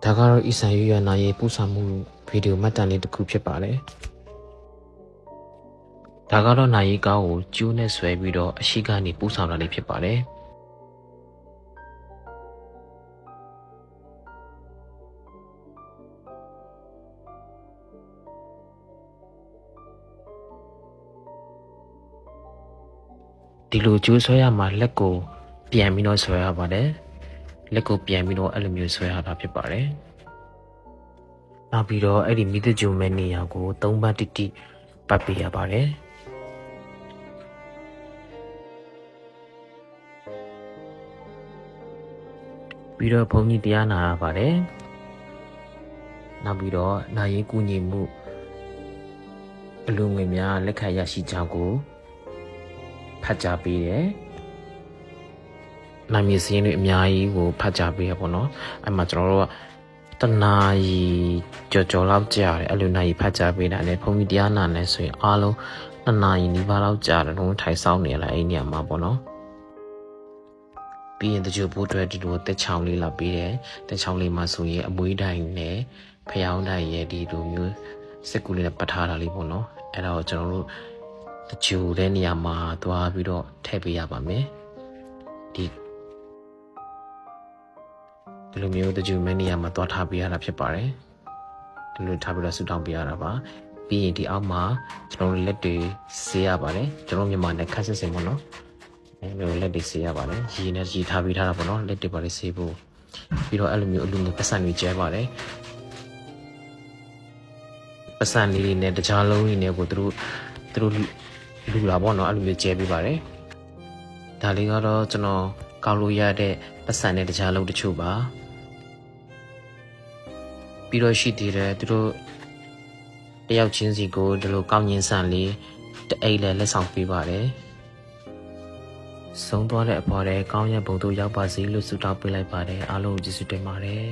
ဒါကတော့အီဆန်ရွရနာရဲ့ပူဆာမှုဗီဒီယိုမှတ်တမ်းလေးတစ်ခုဖြစ်ပါတယ်ဒါကတော့နာရီကားကိုကျိုးနဲ့ဆွဲပြီးတော့အရှိကနေပူဆောင်တာလေးဖြစ်ပါတယ်ဒီလိုကျိုးဆွဲရမှာလက်ကိုပြန်ပြီးတော့ဆွဲရပါတယ်လက်ကိုပြန်ပြီးတော့အဲ့လိုမျိုးဆွဲရတာဖြစ်ပါတယ်နောက်ပြီးတော့အဲ့ဒီမိသကြုံမဲ့နေရာကို3ပတ်တိတိပတ်ပေးရပါတယ်ပြီးတော့ဘုန်းကြီးတရားနာရပါတယ်နောက်ပြီးတော့နာရေးကူညီမှုအလူငွေများလက်ခံရရှိကြောင်းကိုဖတ်ကြားပေးတယ်နာမည်စရင်းတွေအများကြီးကိုဖတ်ကြားပေးရပေါ့နော်အဲ့မှာကျွန်တော်တို့ကတနာရီကြော်လောက်ကြာတယ်အဲ့လိုနာရီဖတ်ကြားပေးတာနဲ့ဘုန်းကြီးတရားနာနေဆိုရင်အားလုံး2နာရီနီးပါးလောက်ကြာတယ်လုံးထိုင်ဆောင်နေရလားအဲ့နေရာမှာပေါ့နော်ပြီးရင်တကြိုပိုးတွေဒီလိုတက်ချောင်းလေးလာပေးတယ်တက်ချောင်းလေးမှာဆိုရင်အမွေးတိုင်နဲ့ဖျောင်းတိုင်ရဲ့ဒီလိုမျိုးစက်ကူလေးနဲ့ပတ်ထားတာလေးပေါ့နော်အဲ့ဒါကိုကျွန်တော်တို့တကြိုတဲ့နေရာမှာသွားပြီးတော့ထည့်ပေးရပါမယ်ဒီလိုမျိုးတကြိုမဲ့နေရာမှာသွားထားပေးရတာဖြစ်ပါတယ်ဒီလိုထားပြီးတော့ဆူတောင်းပေးရတာပါပြီးရင်ဒီအောက်မှာကျွန်တော်တို့လက်တွေဆေးရပါတယ်ကျွန်တော်မြန်မာနဲ့ခက်ဆက်စင်ပေါ့နော်အဲ့လိုလက်တွေဆေးရပါတယ်ရေနဲ့ရေထားပေးထားတာပေါ့နော်လက်တွေပါလေးဆေးဖို့ပြီးတော့အဲ့လိုမျိုးအလူငွေပတ်စံတွေကျဲပါတယ်ပတ်စံလေးတွေနဲ့တခြားလုံးတွေနဲ့ကိုသူတို့လူလာပေါ့နော်အဲ့လိုမျိုးကျဲပေးပါတယ်ဒါလေးကတော့ကျွန်တော်ကောက်လို့ရတဲ့ပတ်စံနဲ့တခြားလုံးတချို့ပါပြီးတော့ရှိသေးတယ်သူတို့တယောက်ချင်းစီကိုဒီလိုကောင်းညင်းဆန်လေးတအိတ်လည်းလက်ဆောင်ပေးပါတယ်ဆုံးသွားတဲ့အပေါ်တဲ့ကောင်းရဘုံတို့ရောက်ပါစေလို့ဆုတောင်းပေးလိုက်ပါတယ်အားလုံးကျေးဇူးတင်ပါတယ်